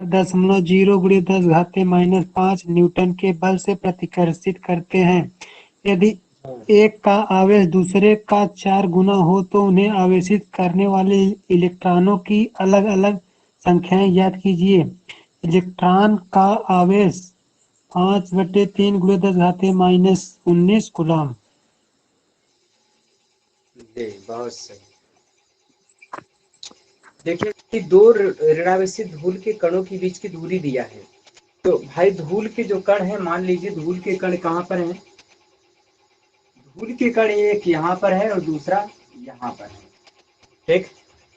10.0 × 10⁻⁵ Newton के बल से प्रतिकर्षित करते हैं। यदि एक का आवेश दूसरे का 4 गुना हो तो उन्हें आवेशित करने वाले इलेक्ट्रॉनों की अलग अलग संख्याएं ज्ञात कीजिए। इलेक्ट्रॉन का आवेश 5/3 × 10⁻⁻19 कूलम। जी बहुत सही। देखिए कि दो ऋणावेशित धूल के कणों के बीच की दूरी दिया है। तो भाई धूल के जो कण है, मान लीजिए धूल के कण कहाँ पर है, धूल के कण एक यहाँ पर है और दूसरा यहाँ पर है। ठीक,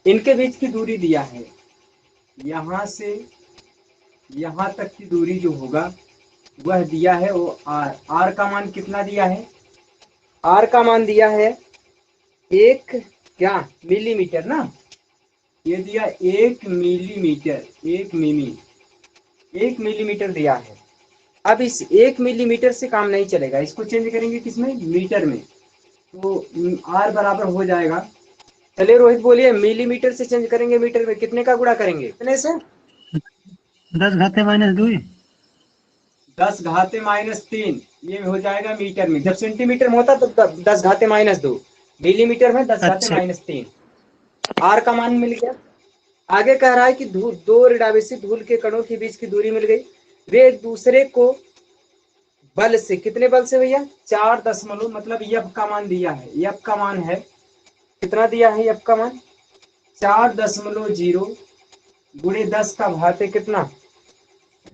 इनके बीच की दूरी दिया है, यहाँ से यहाँ तक की दूरी जो होगा वह दिया है वो आर। आर का मान कितना दिया है, आर का मान दिया है 1 क्या मिलीमीटर ना, ये दिया 1 मिलीमीटर, 1 मिलीमीटर दिया है। अब इस 1 मिलीमीटर से काम नहीं चलेगा, इसको चेंज करेंगे किसमें, मीटर में, तो आर बराबर हो जाएगा। चलिए रोहित बोलिए, मिलीमीटर से चेंज करेंगे मीटर में, कितने का गुणा करेंगे, कितने से, 10⁻⁻2 10⁻⁻3, ये हो जाएगा मीटर में। जब सेंटीमीटर में होता तो 10⁻⁻2, मिलीमीटर में अच्छा 10⁻3। आर का मान मिल गया। आगे कह रहा है कि दो ऋणावेशित धूल के कणों के बीच की दूरी मिल गई, वे एक दूसरे को बल से, कितने बल से भैया, 4 दशमलव, मतलब यफ का मान दिया है, यफ का मान है कितना दिया है, यफ का मान 4.0 गुणे 10 का घाते कितना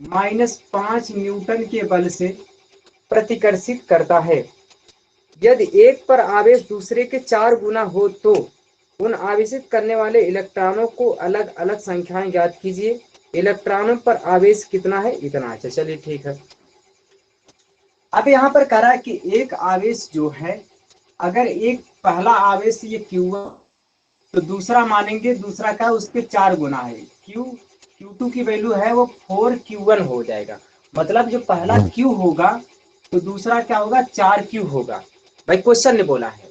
-5 न्यूटन के बल से प्रतिकर्षित करता है। यदि एक पर आवेश दूसरे के 4 गुना हो तो उन आवेशित करने वाले इलेक्ट्रॉनों को अलग अलग संख्याएं ज्ञात कीजिए। इलेक्ट्रॉनों पर आवेश कितना है, इतना। अच्छा चलिए ठीक है। अब यहाँ पर कह रहा है कि एक आवेश जो है, अगर एक पहला आवेश ये Q1 तो दूसरा मानेंगे, दूसरा का उसके 4 गुना है, Q2 की वैल्यू है वो 4Q1 हो जाएगा। मतलब जो पहला Q होगा तो दूसरा क्या होगा, 4Q होगा। भाई क्वेश्चन ने बोला है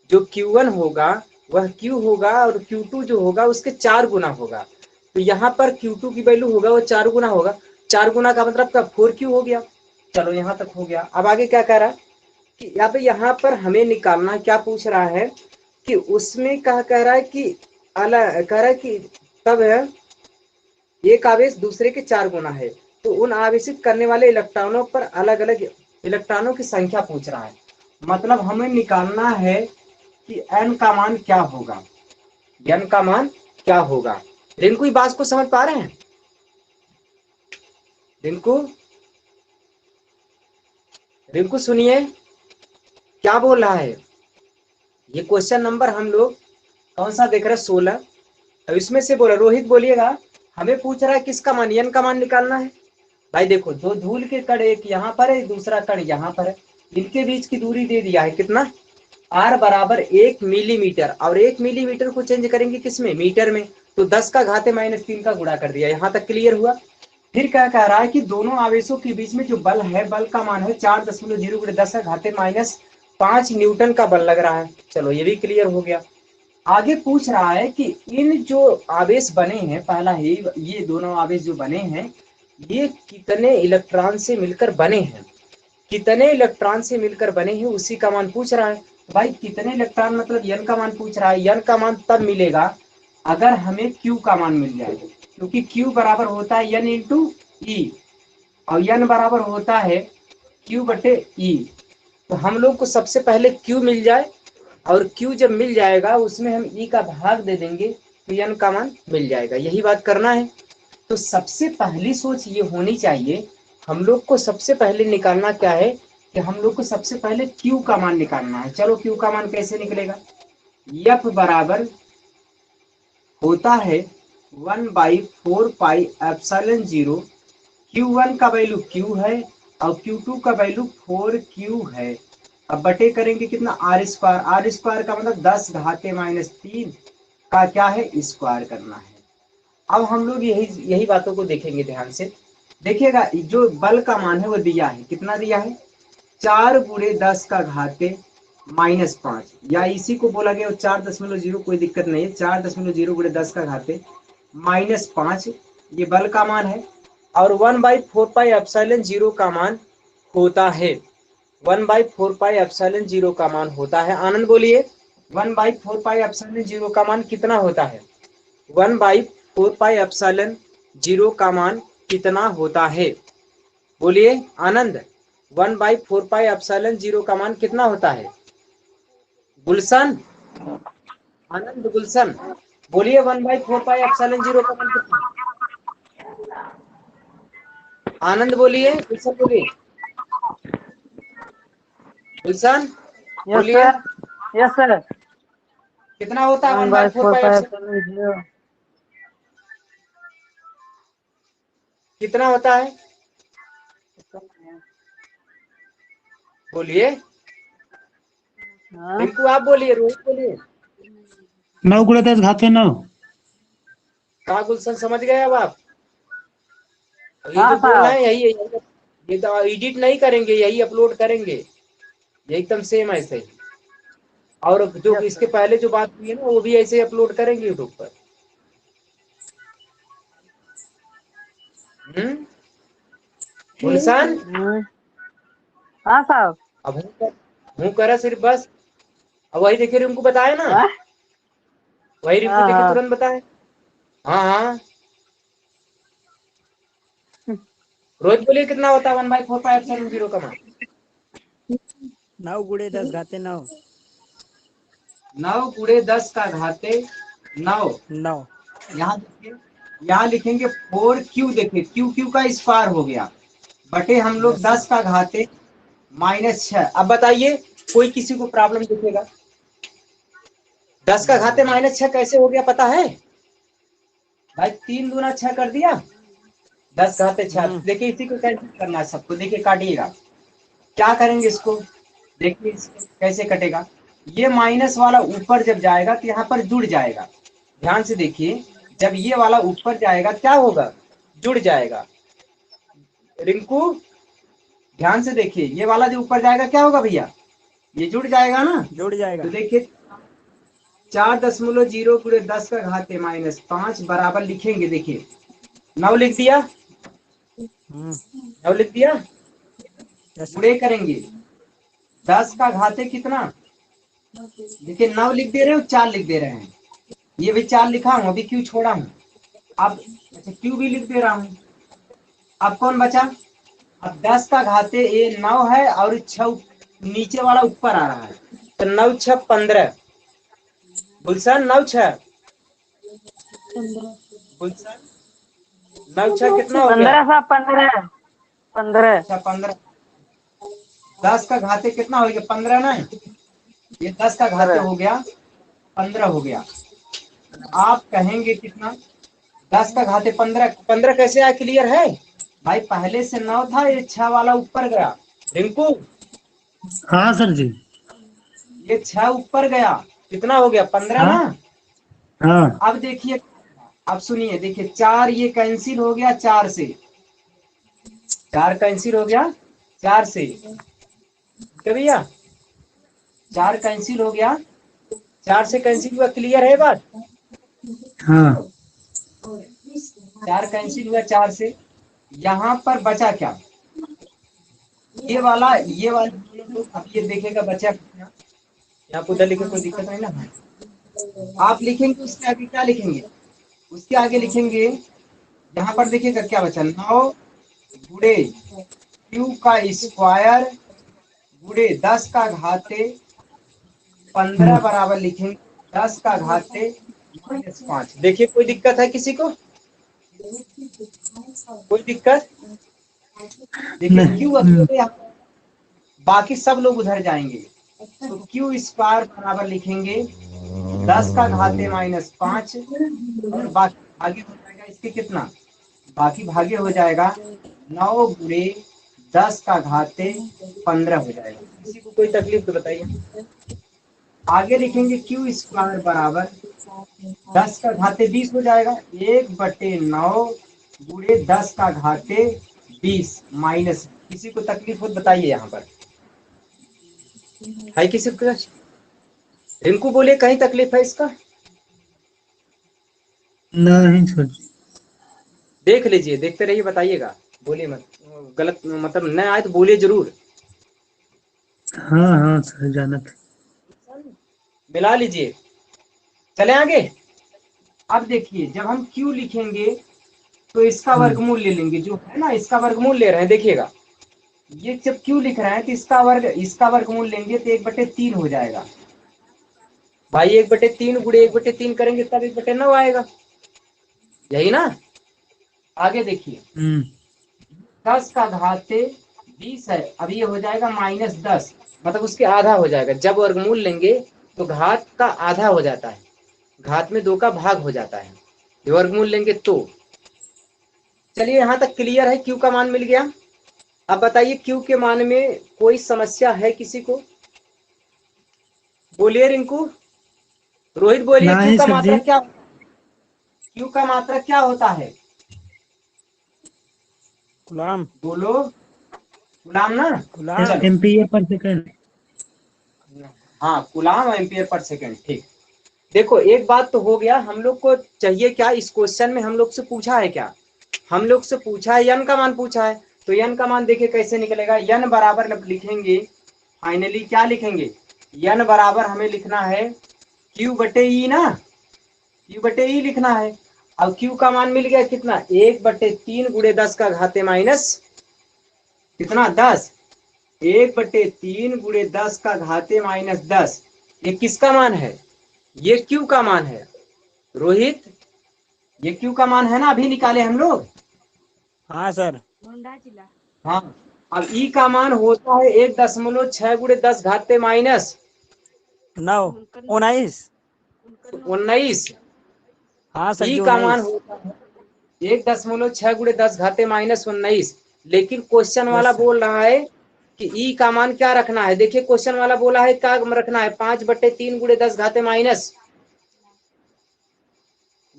जो Q1 होगा वह Q होगा और Q2 जो होगा उसके 4 गुना होगा। तो यहाँ पर Q2 की वैल्यू होगा वो 4 गुना होगा, 4 गुना का मतलब क्या 4Q हो गया। चलो यहाँ तक हो गया। अब आगे क्या कह रहा है कि यहाँ पर हमें निकालना, क्या पूछ रहा है कि उसमें क्या कह रहा है कि अलग कह रहा है कि तब है एक आवेश दूसरे के 4 गुना है तो उन आवेशित करने वाले इलेक्ट्रॉनों पर अलग अलग इलेक्ट्रॉनों की संख्या पूछ रहा है। मतलब हमें निकालना है कि n का मान क्या होगा, n का मान क्या होगा। रिंकू बात को समझ पा रहे हैं, रिंकू, रिंकू सुनिए क्या बोल रहा है। ये क्वेश्चन नंबर हम लोग कौन सा देख रहे हैं, 16। अब इसमें से बोला रोहित बोलिएगा, हमें पूछ रहा है किसका मान, n का मान निकालना है। भाई देखो दो धूल के कण, एक यहाँ पर है दूसरा कण यहाँ पर है, इनके बीच की दूरी दे दिया है कितना, r बराबर 1 मिलीमीटर, और 1 मिलीमीटर को चेंज करेंगे किसमें, मीटर में, तो 10⁻⁻3 का गुणा कर दिया। यहाँ तक क्लियर हुआ। फिर क्या कह रहा है कि दोनों आवेशों के बीच में जो बल है, बल का मान है 4.0 गुणे 10⁻⁻5 न्यूटन का बल लग रहा है। चलो ये भी क्लियर हो गया। आगे पूछ रहा है कि इन जो आवेश बने हैं, पहला ही ये दोनों आवेश जो बने हैं ये कितने इलेक्ट्रॉन से मिलकर बने हैं, कितने इलेक्ट्रॉन से मिलकर बने हैं उसी का मान पूछ रहा है। भाई कितने इलेक्ट्रॉन मतलब n का मान पूछ रहा है। n का मान तब मिलेगा अगर हमें q का मान मिल जाए, क्योंकि q बराबर होता है n इंटू ई और n बराबर होता है q/e। तो हम लोग को सबसे पहले q मिल जाए और q जब मिल जाएगा उसमें हम e का भाग दे देंगे तो n का मान मिल जाएगा। यही बात करना है। तो सबसे पहली सोच ये होनी चाहिए, हम लोग को सबसे पहले निकालना क्या है कि हम लोग को सबसे पहले Q का मान निकालना है। चलो Q का मान कैसे निकलेगा, F बराबर होता है 1/4πε0। Q1 का वैल्यू Q है और Q2 का वैल्यू 4Q है। अब बटे करेंगे कितना, r², r² का मतलब 10⁻⁻3 का क्या है, स्क्वायर करना है। अब हम लोग यही बातों को देखेंगे ध्यान से। देखिएगा जो बल का मान है वो दिया है, कितना दिया है, 4 गुणे 10⁻⁻5, या इसी को बोला गया 4.0, कोई दिक्कत नहीं है, 4.0 गुणे 10⁻⁻5 ये बल का मान है, और 1/4πε0 का मान होता है। 1/4πε0 का मान होता है। आनंद बोलिए 1/4πε0 का मान कितना होता है? 1/4πε0 का मान कितना होता है? बोलिए आनंद, 1/4πε0 का मान कितना होता है? गुलशन, आनंद, गुलशन बोलिए 1/4πε0 का मान कितना? आनंद बोलिए, गुलशन बोलिए, गुलशन यस बोलिए सर, यस सर। कितना होता है 1/4πε0? 1/4πε0 कितना होता है? बोलिए, हाँ रिंकू आप बोलिए, रोहित बोलिए। 9 × 10⁻⁹ कहा गुलशन समझ गए अब आप? ये हाँ जो बोलना साहब। है यही है, ये तो एडिट नहीं करेंगे, यही अपलोड करेंगे, ये एकदम सेम ऐसे ही। और जो यस इसके सर। पहले जो बात हुई है ना वो भी ऐसे ही अपलोड करेंगे यूट्यूब पर। गुलशन हाँ साहब। अब हूँ करा सिर्फ बस। अब वही देखिए रिंकू बताए ना, हाँ वही रिंकू हाँ देखिए हाँ। तुरंत बताए। हाँ हाँ, रोज बोलिए कितना होता है 1/4πε0 का मान? 9 × 10⁻9। 9 × 10⁻9। 9। यहाँ देखिए, यहाँ लिखेंगे 4Q, देखिए क्यू क्यू का स्क्वायर हो गया बटे हम लोग यस सर। 10⁻⁻⁶। अब बताइए कोई किसी को प्रॉब्लम दिखेगा? 10⁻⁻⁶ कैसे हो गया पता है भाई? 3 दूना 6 कर दिया, 10⁻⁶। देखिए इसी को कैसे करना है सबको, देखिए काटिएगा। क्या करेंगे इसको, देखिए इसको कैसे कटेगा। ये माइनस वाला ऊपर जब जाएगा तो यहाँ पर जुड़ जाएगा। ध्यान से देखिए, जब ये वाला ऊपर जाएगा क्या होगा? जुड़ जाएगा। रिंकू ध्यान से देखिए, ये वाला जो ऊपर जाएगा क्या होगा भैया? ये जुड़ जाएगा ना। जुड़ जाएगा। तो देखिए 4.0 × 10⁻⁻5 बराबर लिखेंगे। देखिए 9 लिख दिया, 9 लिख दिया, यस सर। गुणे करेंगे 10 का घाते कितना? देखिए 9 लिख दे रहे हो, 4 लिख दे रहे हैं, ये भी 4 लिखा हूं, अभी क्यों छोड़ा हूं? अब अच्छा क्यों भी लिख दे रहा हूं। अब कौन बचा? अब 10 का घाते ये 9 है और 6 नीचे वाला ऊपर आ रहा है, तो 9 × 6 = 15। गुलशन 9 × 6, गुलशन 9 × 6 कितना हो गया? 15 साहब, 15 15। अच्छा 15। 10 का घाते कितना हो गया? 15 ना, ये 10 का घाते हो गया 15 हो गया। आप कहेंगे कितना? 10 का घाते 15, 15 कैसे आया? क्लियर है भाई? पहले से 9 था, ये 6 वाला ऊपर गया। रिंकू हाँ सर जी। ये 6 ऊपर गया, कितना हो गया? 15 हाँ ना। हाँ। अब देखिए, अब सुनिए, देखिए 4 ये कैंसिल हो गया 4 से, 4 कैंसिल हो गया 4 से, ठीक है भैया? 4 कैंसिल हो गया, 4 से कैंसिल हुआ, क्लियर है बात? हाँ 4 कैंसिल हुआ 4 से, यहाँ पर बचा क्या? ये वाला अब ये देखेगा बचा कितना। यहाँ पर उधर लिखे कोई दिक्कत नहीं ना। आप लिखेंगे उसके आगे क्या लिखेंगे? उसके आगे लिखेंगे, यहाँ पर देखिएगा क्या बचा, 9 गुणे क्यू का स्क्वायर गुणे 10 का घाते 15 बराबर लिखेंगे 10 का घाते -5। देखिए कोई दिक्कत है किसी को? कोई दिक्कत? देखिए क्यू नहीं। अकेले, बाकी सब लोग उधर जाएंगे, तो क्यू स्क्वायर बराबर लिखेंगे 10 का घाते -5, और बाकी आगे हो जाएगा इसके कितना? बाकी भागे हो जाएगा 9 गुणे 10 का घाते 15 हो जाएगा। किसी को कोई तकलीफ तो बताइए। आगे लिखेंगे क्यू स्क्वायर बराबर 10 का घाते 20 हो जाएगा, 1/9 गुणे 10 का घाते 20 माइनस। किसी को तकलीफ हो बताइए यहाँ पर, है किसी को? रिंकू बोलिए कहीं तकलीफ है इसका? नहीं सर जी। देख लीजिए, देखते रहिए, बताइएगा, बोलिए मत, गलत मतलब न आए तो बोलिए जरूर। हाँ हाँ सर जाना था। मिला लीजिए। चले आगे। अब देखिए, जब हम Q लिखेंगे तो इसका वर्गमूल ले लेंगे, जो है ना इसका वर्गमूल ले रहे हैं, देखिएगा ये जब Q लिख रहे हैं तो इसका वर्गमूल लेंगे तो 1/3 हो जाएगा भाई। 1/3 गुणे 1/3 करेंगे तब 1/9 आएगा, यही ना। आगे देखिए, 10 का घाते 20 है, अब ये हो जाएगा -10, मतलब उसके आधा हो जाएगा। जब वर्गमूल लेंगे तो घात का आधा हो जाता है, घात में 2 का भाग हो जाता है, ये वर्गमूल लेंगे तो। चलिए यहाँ तक क्लियर है, Q का मान मिल गया। अब बताइए Q के मान में कोई समस्या है किसी को? बोलिए रिंकू, रोहित बोलिए, Q नहीं का सर जी। मात्रा क्या, Q का मात्रा क्या होता है? गुलाम बोलो, गुलाम ना। गुलाम चलो, एमपीए पर सेकंड। हाँ गुलाम एम्पियर पर सेकंड, ठीक। देखो एक बात तो हो गया, हम लोग को चाहिए क्या इस क्वेश्चन में, हम लोग से पूछा है क्या? हम लोग से पूछा है n का मान पूछा है, तो n का मान देखिए कैसे निकलेगा। n बराबर लिखेंगे, फाइनली क्या लिखेंगे, n बराबर हमें लिखना है Q/E ना, Q/E लिखना है। अब Q का मान मिल गया कितना, 1/3 गुणे 10 का घाते माइनस कितना 10, 1/3 गुणे 10 का घाते -10। ये किसका मान है, ये Q का मान है रोहित, ये Q का मान है ना, अभी निकाले हम लोग। हाँ सर हाँ, अब E का मान होता है 1.6 गुणे 10 घाते माइनस 9 19। 19। हाँ सर E जी का मान 19। होता है 1.6 गुणे 10 घाते -19। लेकिन क्वेश्चन वाला यस सर। बोल रहा है कि E का मान क्या रखना है। देखिए क्वेश्चन वाला बोला है क्या रखना है, 5/3 गुणे 10 घाते माइनस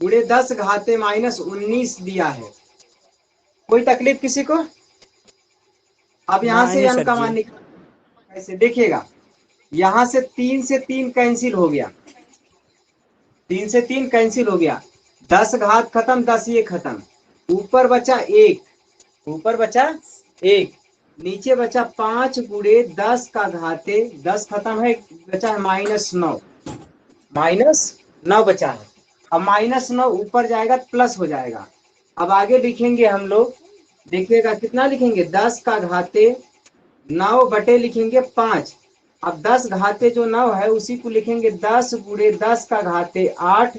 गुणे 10 घाते -19 दिया है। कोई तकलीफ किसी को? अब यहाँ से नहीं n सर का जी। मान निकाल, कैसे देखिएगा, यहाँ से 3 से 3 कैंसिल हो गया, 3 से 3 कैंसिल हो गया, 10 घात खत्म, 10 ये खत्म, ऊपर बचा 1, ऊपर बचा 1, नीचे बचा 5 गुणे 10 का घाते 10 खत्म है, बचा है -9, -9 बचा है। अब -9 ऊपर जाएगा प्लस हो जाएगा। अब आगे लिखेंगे हम लोग, देखिएगा कितना लिखेंगे, 10 का घाते 9 बटे लिखेंगे 5। अब 10 घाते जो 9 है उसी को लिखेंगे 10 गुणे 10 का घाते 8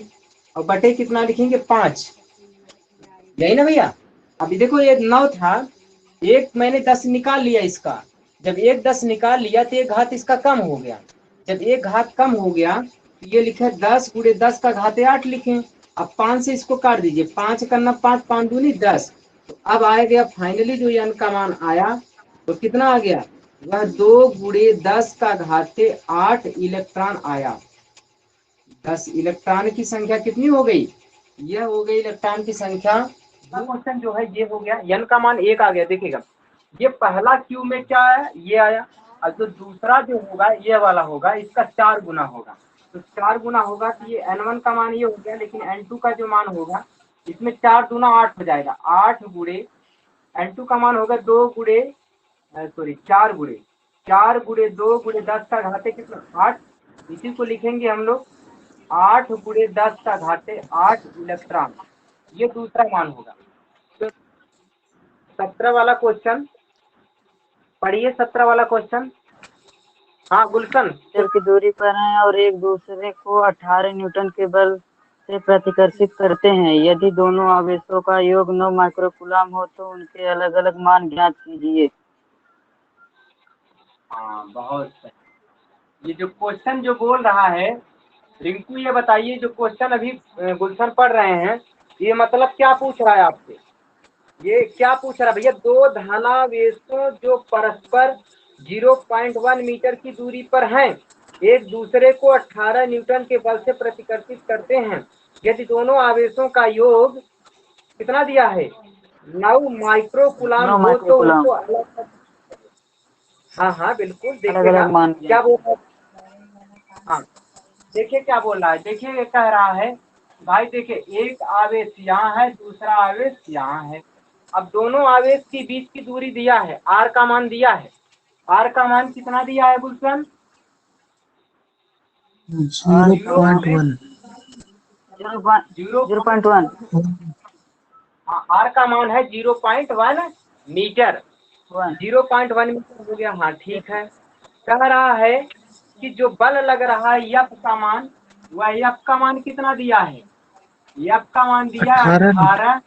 और बटे कितना लिखेंगे 5, यही ना भैया। अभी देखो ये 9 था, एक मैंने 10 निकाल लिया इसका, जब एक 10 निकाल लिया तो एक घात इसका कम हो गया, जब एक घात कम हो गया तो ये लिखे 10 गुणे 10 का घाते 8 लिखे। अब 5 से इसको काट दीजिए, 5 करना 5, 5 दूनी 10। तो अब आ गया फाइनली जो n का मान आया तो कितना आ गया, वह 2 गुणे 10 का घाते 8 इलेक्ट्रॉन आया। 10 इलेक्ट्रॉन की संख्या कितनी हो गई, यह हो गई इलेक्ट्रॉन की संख्या। दो क्वेश्चन जो है ये हो गया, n का मान 1 आ गया। देखिएगा ये पहला Q में क्या आया, ये आया, और जो दूसरा जो होगा ये वाला होगा, इसका 4 गुना होगा, तो 4 गुना होगा तो ये n1 का मान ये हो गया, लेकिन n2 का जो मान होगा इसमें 4 दूना 8 हो जाएगा, 8 गुणे n2 का मान होगा 2 गुणे सॉरी 4 गुणे 2 गुणे 10 का घाते कितना 8, इसी को लिखेंगे हम लोग 8 गुणे 10 का घाते 8 इलेक्ट्रॉन, ये दूसरा मान होगा। तो 17 वाला क्वेश्चन पढ़िए, 17 वाला क्वेश्चन। हाँ गुलशन मीटर की दूरी पर हैं और एक दूसरे को 18 न्यूटन के बल से प्रतिकर्षित करते हैं। यदि दोनों आवेशों का योग 9 माइक्रोकूलम हो तो उनके अलग अलग मान ज्ञात कीजिए। हाँ बहुत सही। ये जो क्वेश्चन जो बोल रहा है रिंकू, ये बताइए जो क्वेश्चन अभी गुलशन पढ़ रहे हैं, ये मतलब क्या पूछ रहा है आपसे, ये क्या पूछ रहा है भैया, दो धनावेशों जो परस्पर 0.1 मीटर की दूरी पर हैं, एक दूसरे को 18 न्यूटन के बल से प्रतिकर्षित करते हैं। यदि दोनों आवेशों का योग कितना दिया है, 9 माइक्रोकूलम 9 हो तो माइक्रोकूलम उनको अलग, हाँ हाँ बिल्कुल अलग देखिएगा अलग मान क्या ज्ञात बोल कीजिए। रहा है। हाँ देखिए क्या बोल रहा है, देखिए ये कह रहा है भाई देखिए, एक आवेश यहाँ है, दूसरा आवेश यहाँ है। अब दोनों आवेश के बीच की दूरी दिया है, r का मान दिया है। r का मान कितना दिया है गुलशन? 0.1। 0.1। हाँ, r का मान है 0.1 मीटर। 0.1 मीटर हो गया। हाँ ठीक है। कह रहा है कि जो बल लग रहा है F का मान, वह F का मान कितना दिया है? F का मान दिया 18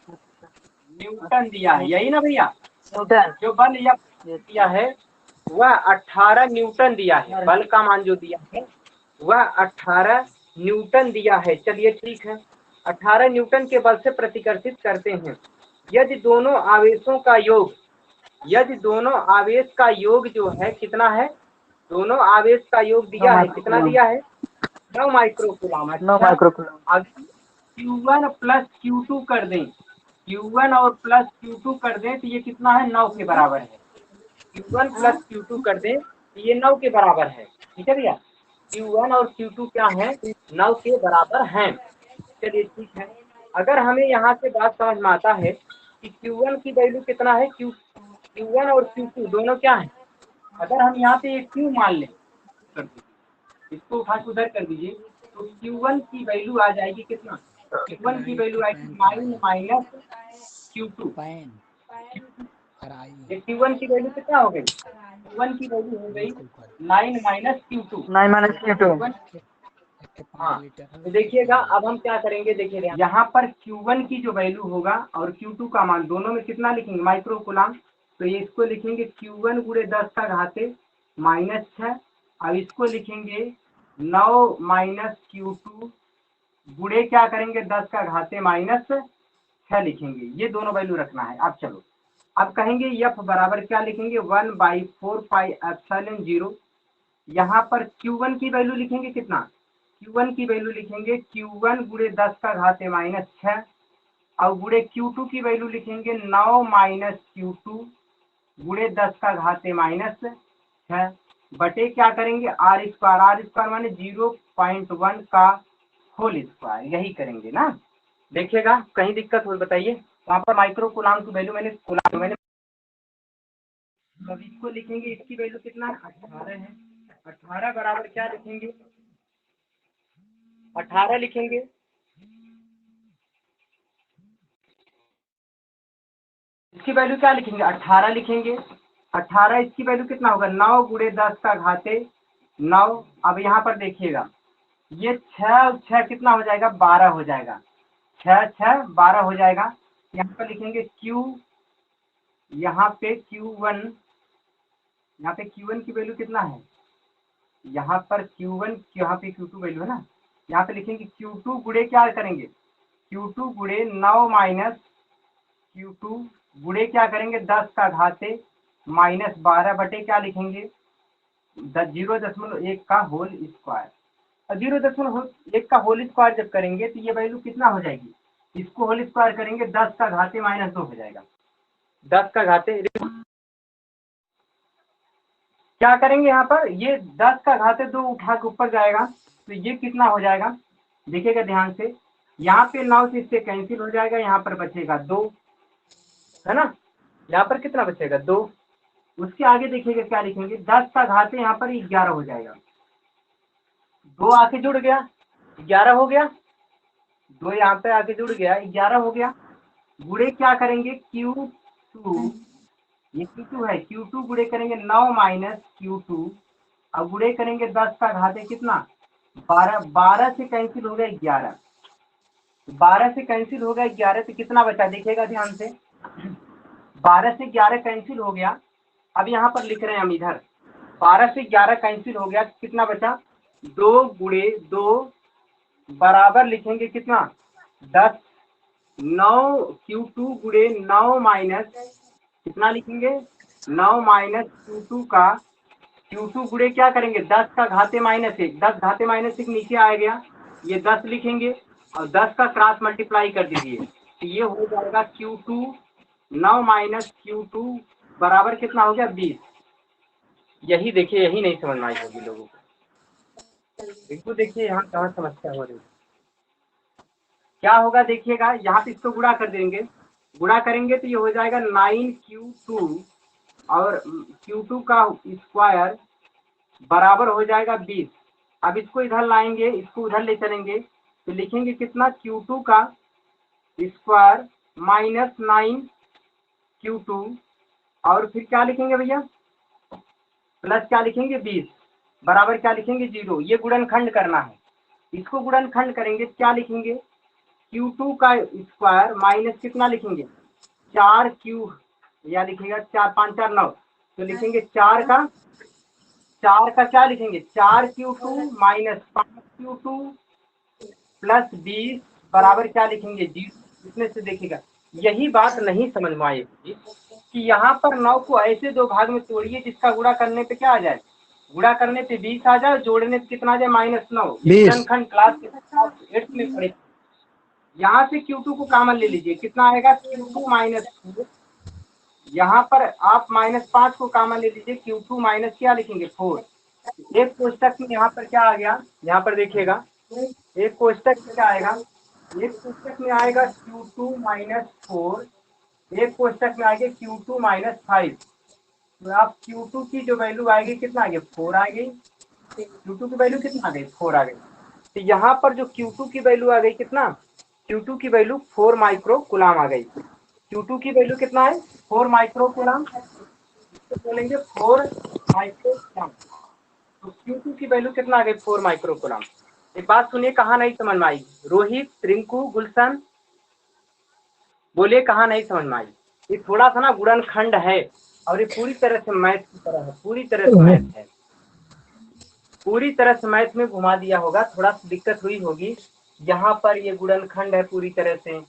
न्यूटन दिया है, यही ना भैया? न्यूटन। जो बल F दिया है वह 18 न्यूटन दिया है। बल का मान जो दिया है वह 18 न्यूटन दिया है। चलिए ठीक है, 18 न्यूटन के बल से प्रतिकर्षित करते हैं। यदि दोनों आवेशों का योग, यदि दोनों आवेश का योग जो है कितना है? दोनों आवेश का योग दिया है, कितना दिया है? 9 माइक्रोकूलम। 9 अच्छा, माइक्रोकूलम। अब Q1 प्लस Q2 कर दें, Q1 और प्लस Q2 कर दें तो ये कितना है? 9 के बराबर है। Q1 प्लस Q2 कर दें तो ये 9 के बराबर है। ठीक है भैया, Q1 और Q2 क्या है? 9 के बराबर हैं। चलिए ठीक है, अगर हमें यहाँ से बात समझ में आता है कि Q1 की वैल्यू कितना है, Q1 और Q2 दोनों क्या है? अगर हम यहाँ पे एक Q मान लें, कर दीजिए, इसको उठा के उधर कर दीजिए, तो Q1 की वैल्यू आ जाएगी कितना? Q1 की वैल्यू आएगी 9 माइनस Q2। ये Q1 की वैल्यू कितना हो गई? Q1 की वैल्यू हो गई 9 माइनस Q2। 9 minus Q2। हाँ, तो देखिएगा अब हम क्या करेंगे, देखिए यहाँ पर Q1 की जो वैल्यू होगा और Q2 का मान दोनों में कितना लिखेंगे? माइक्रोकूलम। तो ये इसको लिखेंगे Q1 गुणे 10 का घाते माइनस 6। अब इसको लिखेंगे 9 माइनस Q2 गुणे क्या करेंगे? 10 का घाते माइनस 6 लिखेंगे। ये दोनों वैल्यू रखना है। अब चलो, अब कहेंगे F बराबर क्या लिखेंगे? 1/4 पाई एप्सिलॉन 0। यहाँ पर Q1 की वैल्यू लिखेंगे कितना? Q1 की वैल्यू लिखेंगे Q1 गुणे 10 का घाते माइनस 6 और गुणे Q2 की वैल्यू लिखेंगे 9 माइनस Q2 गुणे 10 का घाते माइनस 6 बटे क्या करेंगे? आर स्क्वायर माने 0.1 का होल स्क्वायर, यही करेंगे ना। देखिएगा कहीं दिक्कत हो बताइए। वहाँ पर माइक्रोकूलम की वैल्यू मैंने अब इसको लिखेंगे, इसकी वैल्यू कितना है? 18 है। 18 बराबर क्या लिखेंगे? 18 लिखेंगे, इसकी वैल्यू क्या लिखेंगे? 18 लिखेंगे। 18 इसकी वैल्यू कितना होगा? 9 गुणे 10 का घाते 9। अब यहाँ पर देखिएगा, ये 6 और 6 कितना हो जाएगा? 12 हो जाएगा। 6 6 12 हो जाएगा। यहाँ पर लिखेंगे Q, यहाँ पे Q1, यहाँ पे Q1 की वैल्यू कितना है? यहाँ पर Q1, यहाँ पे Q2 वैल्यू है ना। यहाँ पे लिखेंगे Q2 गुणे क्या करेंगे? Q2 गुणे 9 माइनस Q2 गुणे क्या करेंगे? 10 का घाते माइनस 12 बटे क्या लिखेंगे? 0.1 का होल स्क्वायर। और 0.1 का होल स्क्वायर जब करेंगे तो ये वैल्यू कितना हो जाएगी? इसको होल स्क्वायर करेंगे 10 का घाते माइनस 2 हो जाएगा। 10 का घाते क्या करेंगे? यहाँ पर ये 10 का घाते 2 उठा के ऊपर जाएगा तो ये कितना हो जाएगा? देखिएगा ध्यान से, यहाँ पे 9 से इससे कैंसिल हो जाएगा, यहाँ पर बचेगा 2, है ना। यहाँ पर कितना बचेगा? 2। उसके आगे देखिएगा क्या लिखेंगे? 10 का घाते यहाँ पर 11 हो जाएगा। 2 आके जुड़ गया, 11 हो गया। 2 यहाँ पे आके जुड़ गया, 11 हो गया। गुणे क्या करेंगे? Q2, ये Q2 है, Q2 गुणे करेंगे 9 माइनस Q2 और गुणे करेंगे 10 का घाते कितना? 12। 12 से कैंसिल हो गया 11, 12 से कैंसिल हो गया 11 तो कितना बचा? देखिएगा ध्यान से, 12 से 11 कैंसिल हो गया। अब यहाँ पर लिख रहे हैं हम इधर, 12 से 11 कैंसिल हो गया, कितना बचा? 2 गुणे 2 बराबर लिखेंगे कितना? 10। 9 Q2 गुणे 9 माइनस कितना लिखेंगे? 9 माइनस Q2 का, Q2 गुणे क्या करेंगे? 10 का घाते माइनस 1, 10 घाते माइनस 1 नीचे आ गया, ये 10 लिखेंगे और 10 का क्रॉस मल्टीप्लाई कर दीजिए तो ये हो जाएगा Q2, 9 माइनस Q2 बराबर कितना हो गया? 20। यही देखिए, यही नहीं समझ में आई होगी लोगों को। देखो देखिए यहाँ कहाँ समस्या हो रही है। क्या होगा देखिएगा, यहाँ पे इसको गुणा कर देंगे, गुणा करेंगे तो ये हो जाएगा 9Q2 और Q2 का स्क्वायर बराबर हो जाएगा 20। अब इसको इधर लाएंगे, इसको उधर ले चलेंगे तो लिखेंगे कितना, Q2 का स्क्वायर माइनस 9Q2 और फिर क्या लिखेंगे भैया, प्लस क्या लिखेंगे 20 बराबर क्या लिखेंगे 0। ये गुणनखंड करना है, इसको गुणनखंड करेंगे क्या लिखेंगे, Q2 का स्क्वायर माइनस कितना लिखेंगे 4Q, या लिखेगा 4 5 4 9, तो लिखेंगे 4 का क्या लिखेंगे 4Q2 माइनस 5Q2 प्लस 20 बराबर क्या लिखेंगे 0। इसमें से देखिएगा यही बात नहीं समझ में आएगी कि यहाँ पर 9 को ऐसे दो भाग में तोड़िए जिसका गुणा करने पे क्या आ जाए, गुणा करने पे 20 आ जाए, जोड़ने पे कितना आ जाए -9। गुणनखंड क्लास 8 में पढ़े। यहाँ से Q2 को कॉमन ले लीजिए, कितना आएगा Q2 माइनस 4, यहाँ पर आप -5 को कॉमन ले लीजिए, Q2 माइनस क्या लिखेंगे 4। एक कोष्टक में यहाँ पर क्या आ गया, यहाँ पर देखिएगा एक कोष्टक में क्या आएगा, एक कोष्टक में आएगा Q2 माइनस 4, एक कोष्टक में आएगा Q2 माइनस 5। तो आप Q2 की जो वैल्यू आएगी कितना आ गया 4 आ गई, Q2 की वैल्यू कितना आ गई 4 आ गई। तो यहाँ पर जो Q2 की वैल्यू आ गई कितना, Q2 की वैल्यू 4 माइक्रो कूलाम आ गई। Q2 की वैल्यू कितना है 4 माइक्रो कूलाम, तो बोलेंगे 4 माइक्रो कूलाम। तो Q2 की वैल्यू कितना आ गई 4 माइक्रो कूलाम। एक बात सुनिए, कहाँ नहीं समझ में आई, रोहित, रिंकू, गुलशन, बोलिए कहाँ नहीं समझ में आई। ये थोड़ा सा ना गुणनखंड है और ये पूरी तरह से मैथ की तरह है, पूरी तरह से मैथ है, पूरी तरह से मैथ में घुमा दिया होगा, थोड़ा सा दिक्कत हुई होगी। यहाँ पर ये गुणनखंड है पूरी तरह से,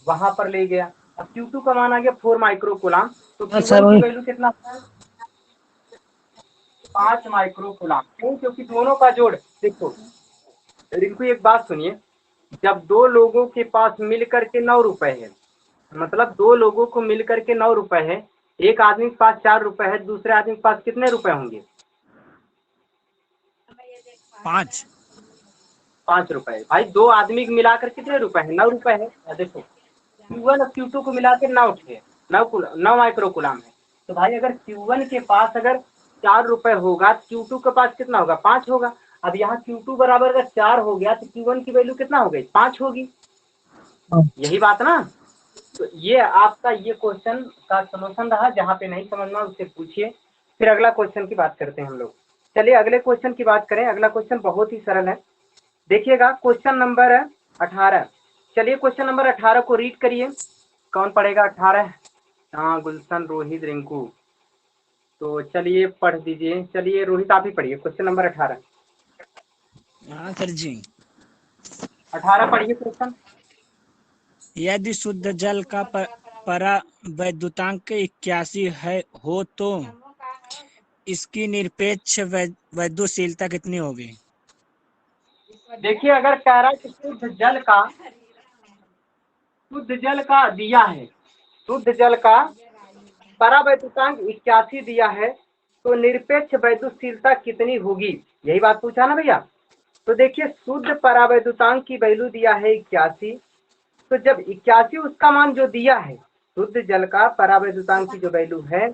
वहां पर ले गया। अब Q2 का मान आ गया 4 माइक्रो कूलाम, तो Q1 की वैल्यू कितना 5 माइक्रो कूलाम। क्यों, क्योंकि दोनों का जोड़ देखो रिंकू एक बात सुनिए, जब दो लोगों के पास मिलकर के 9 रुपए है, मतलब दो लोगों को मिलकर के 9 रुपए है, एक आदमी के पास 4 रुपए है, दूसरे आदमी के पास कितने रुपए होंगे 5 रुपए। भाई दो आदमी मिलाकर कितने रुपए है 9 रुपए है। देखो Q1 और Q2 को मिला के 9 थे, 9 माइक्रो कूलाम है। तो भाई अगर Q1 के पास अगर 4 रुपए होगा तो Q2 के पास कितना होगा 5 होगा। अब यहाँ Q2 बराबर अगर 4 हो गया तो Q1 की वैल्यू कितना हो गई 5 होगी, यही बात ना। तो ये आपका ये क्वेश्चन का सलूशन रहा, जहाँ पे नहीं समझना उससे पूछिए। फिर अगला क्वेश्चन की बात करते हैं हम लोग। चलिए अगले क्वेश्चन की बात करें। अगला क्वेश्चन बहुत ही सरल है, देखिएगा क्वेश्चन नंबर 18। चलिए क्वेश्चन नंबर 18 को रीड करिए, कौन पढ़ेगा 18, हाँ गुलशन, रोहित, रिंकू, तो चलिए पढ़ दीजिए। चलिए रोहित आप ही पढ़िए क्वेश्चन नंबर 18। हाँ सर जी, 18 पढ़िए क्वेश्चन। यदि शुद्ध जल का परावैद्युतांक 81 हो तो इसकी निरपेक्ष वैद्युशीलता कितनी होगी। देखिए अगर कह रहा है कि शुद्ध जल का दिया है, शुद्ध जल का परावैद्युतांक 81 दिया है, तो निरपेक्ष वैद्युशीलता कितनी होगी, यही बात पूछा ना भैया। तो देखिए शुद्ध परावैद्युतांक की वैल्यू दिया है 81, तो जब 81 उसका मान जो दिया है, शुद्ध जल का परावैद्युतांक की जो वैल्यू है,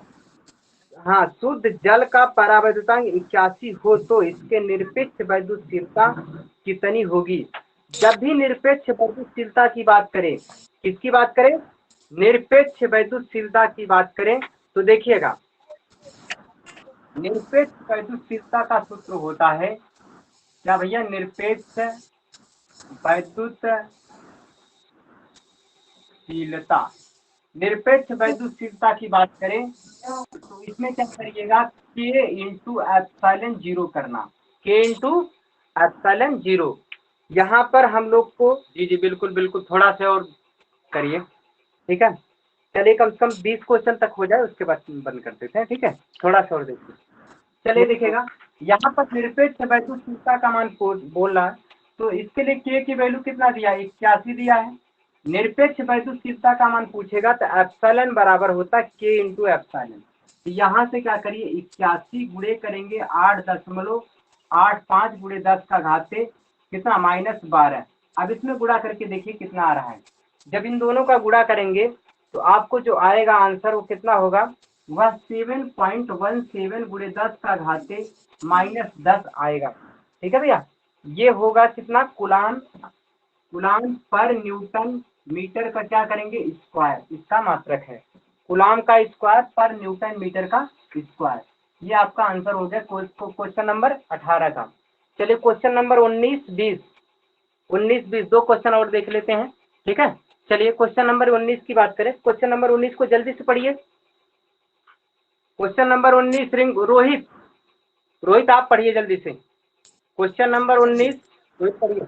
हाँ शुद्ध जल का परावैद्युतांक 81 हो तो इसके निरपेक्ष वैद्युशीलता कितनी होगी। जब भी निरपेक्ष वैद्युशीलता की बात करें, किसकी बात करें, निरपेक्ष वैद्युशीलता की बात करें, तो देखिएगा निरपेक्ष वैद्युशीलता का सूत्र होता है क्या भैया, निरपेक्ष वैद्युशीलता। निरपेक्ष वैद्युशीलता की बात करें तो इसमें क्या करिएगा, K इंटू एप्सिलॉन 0 करना, K इंटू एप्सिलॉन 0। यहाँ पर हम लोग को जी जी बिल्कुल बिल्कुल, थोड़ा सा और करिए, ठीक है। चलिए कम से कम 20 क्वेश्चन तक हो जाए, उसके बाद बंद कर देते हैं, ठीक है, थोड़ा सा और देखिए। चलिए देखिएगा यहाँ पर निरपेक्ष वैद्युशीलता का मान बोल रहा है, तो इसके लिए K की वैल्यू कितना दिया है 81 दिया है। निरपेक्ष वैद्युशीलता का मान पूछेगा तो एप्सिलॉन बराबर होता है K इंटू एप्सिलॉन। तो यहाँ से क्या करिए 81 गुणे करेंगे 8.85 गुणे 10 का घात से कितना -12, अब इसमें गुणा करके देखिए कितना आ रहा है। जब इन दोनों का गुणा करेंगे तो आपको जो आएगा आंसर वो कितना होगा, वह 7.17 गुणे 10 का घाते -10 आएगा। ठीक है भैया, ये होगा कितना कूलाम पर न्यूटन मीटर का क्या करेंगे स्क्वायर, इसका मात्रक है कूलाम का स्क्वायर पर न्यूटन मीटर का स्क्वायर। ये आपका आंसर हो गया क्वेश्चन नंबर 18 का। चलिए क्वेश्चन नंबर 19 20 दो क्वेश्चन और देख लेते हैं। ठीक है, चलिए क्वेश्चन नंबर 19 की बात करें। क्वेश्चन नंबर 19 को जल्दी से पढ़िए। क्वेश्चन नंबर 19 रोहित आप पढ़िए जल्दी से। क्वेश्चन नंबर 19 रोहित पढ़िए।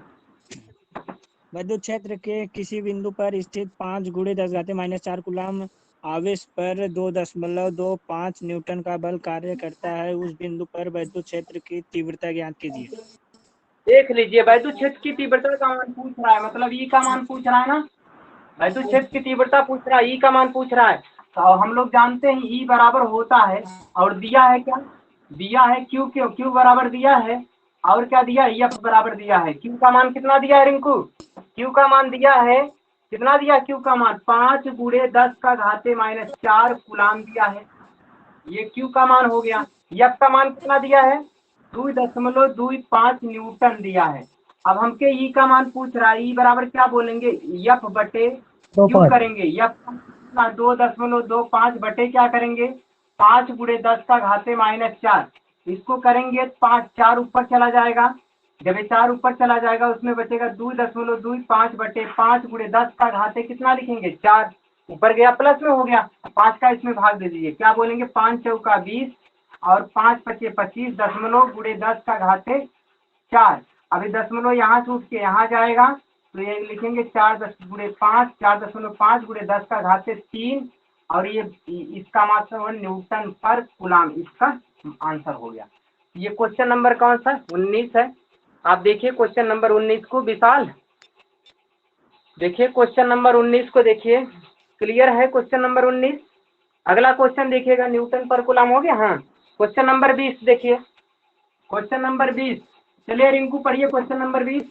विद्युत क्षेत्र के किसी बिंदु पर स्थित 5 गुणे 10⁻⁴ कूलाम आवेश पर 2.25 न्यूटन का बल कार्य करता है। उस बिंदु पर विद्युत क्षेत्र की तीव्रता ज्ञात कीजिए। देख लीजिए, विद्युत क्षेत्र की तीव्रता का मान पूछ रहा है, मतलब ई का मान पूछ रहा है ना। विद्युत क्षेत्र की तीव्रता पूछ रहा है, ई का मान पूछ रहा है। तो हम लोग जानते हैं ई बराबर होता है, और दिया है क्या, दिया है क्यू बराबर दिया है, और क्या दिया है, एफ बराबर दिया है। क्यू का मान कितना दिया है रिंकू, क्यू का मान दिया है कितना दिया, क्यू का मान 5 गुणे 10 का घाते -4 कूलाम दिया है, ये क्यू का मान हो गया। एफ का मान कितना दिया है 2.25 न्यूटन दिया है। अब हमके ई का मान पूछ रहा है, ई बराबर क्या बोलेंगे, एफ बटे क्यू करेंगे। एफ 2.25 बटे क्या करेंगे 5 गुणे 10 का घाते -4, इसको करेंगे 5 4 ऊपर चला जाएगा, जब ये 4 ऊपर चला जाएगा उसमें बचेगा 2.25 बटे 5 गुणे 10 का घाते कितना लिखेंगे 4, ऊपर गया प्लस में हो गया, 5 का इसमें भाग दे दीजिए, क्या बोलेंगे 5 चौका 20 और 5 पचे 25 दशमलव गुणे 10 का घाते 4। अभी दशमलव यहाँ से उठ के यहाँ जाएगा तो ये लिखेंगे 4 गुणे 5 4.5 गुणे 10 का घाते 3, और ये इसका मात्रा न्यूटन पर कूलाम, इसका आंसर हो गया। ये क्वेश्चन नंबर कौन सा 19 है। आप देखिए क्वेश्चन नंबर 19 को विशाल, देखिए क्वेश्चन नंबर 19 को देखिए, क्लियर है क्वेश्चन नंबर 19। अगला क्वेश्चन देखिएगा न्यूटन पर कूलाम हो गया। हाँ, क्वेश्चन नंबर 20 देखिए, क्वेश्चन नंबर 20, चलिए रिंकू पढ़िए क्वेश्चन नंबर 20,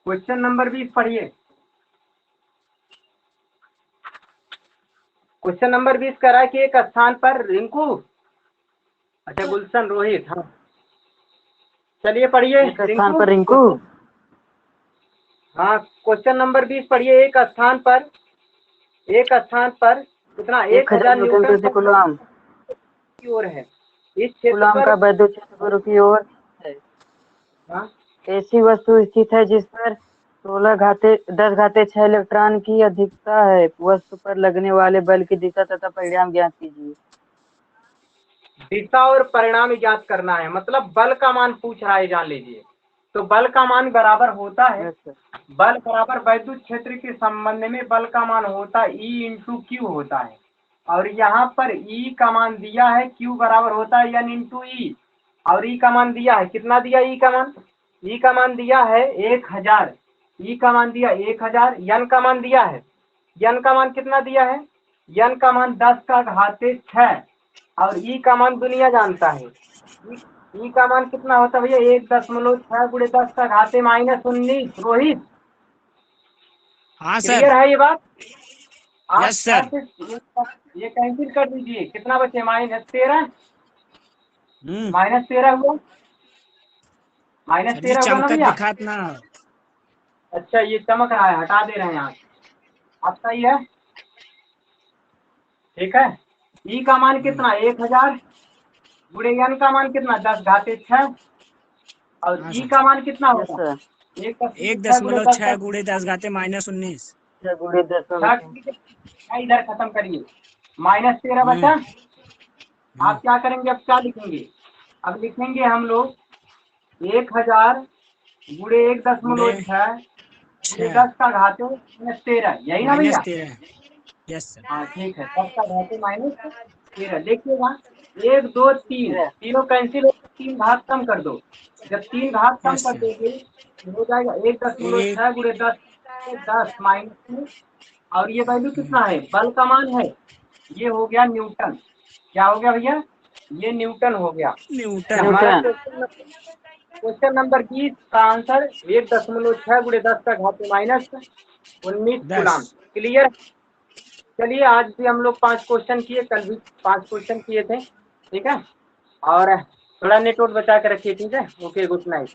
क्वेश्चन नंबर 20 पढ़िए। क्वेश्चन नंबर 20 कह रहा है कि एक स्थान पर रिंकू, अच्छा गुलशन रोहित, हाँ चलिए पढ़िए एक स्थान पर रिंकू, हाँ क्वेश्चन नंबर 20 पढ़िए। एक स्थान पर कितना 1000 न्यूटन प्रति कूलाम की ओर है, इस क्षेत्र कूलाम का पर विद्युत क्षेत्र गुरु की ओर है। हाँ? ऐसी वस्तु स्थित है जिस पर 10⁻6 इलेक्ट्रॉन की अधिकता है। वस्तु पर लगने वाले बल की दिशा तथा परिणाम ज्ञात कीजिए। दिशा और परिणाम ज्ञात करना है, मतलब बल का मान पूछ रहा है, जान लीजिए। तो बल का मान बराबर होता है, बल बराबर विद्युत क्षेत्र के संबंध में बल का मान होता है ई इंटू क्यू होता है, और यहाँ पर ई का मान दिया है, क्यू बराबर होता है एन इंटू ई, और ई का मान दिया है कितना दिया, ई का मान दिया है 1000, ई का मान दिया 1000, एन का मान दिया है, एन का मान कितना दिया है, एन का मान 10 का घाते 6, और ई का मान दुनिया जानता है, ई का मान कितना होता है भैया 1.6 गुणे 10 का घाते -19। रोहित हाँ सर। क्लियर है ये बात, आप यस सर। ये कैंसिल कर दीजिए, कितना बचे -13, हम्म, -13 हुआ, सर जी -13 हुआ ना चमकत भैया। दिखात ना। अच्छा ये चमक रहा है, हटा दे रहे हैं यहाँ, अब सही है, ठीक है। ई का मान कितना 1000 गुणे एन का मान कितना 10 घाते 6, और हाँ ई सर। का मान कितना यस होगा सर, 1.6 गुणे 10 घाते -19। 6 गुणे 10 इधर खत्म करिए, -13 बचा। आप क्या करेंगे, अब क्या लिखेंगे, अब लिखेंगे हम लोग 1000 गुणे 1.6 गुणे 10 का घाते -13, यही ना भैया। -13। Yes sir. हाँ ठीक है, 10 का घाते -13, देखिएगा 1 2 3 तीनों कैंसिल हो, 3 घात कम कर दो, जब 3 घात कम यस कर सर। दोगे तो हो जाएगा 1.6 गुणे 10 -, और ये वैल्यू कितना है, बल का मान है, ये हो गया न्यूटन। क्या हो गया भैया, ये न्यूटन हो गया। न्यूटन। हमारा न्यूटन। क्वेश्चन क्वेश्चन नंबर 20 का आंसर 1.6 गुणे 10 का घात माइनस 19 कूलाम। 10। क्लियर। चलिए आज भी हम लोग 5 क्वेश्चन किए, कल भी 5 क्वेश्चन किए थे, ठीक है। और थोड़ा नेटवर्क बचा के रखिए, ठीक है। Okay, good night.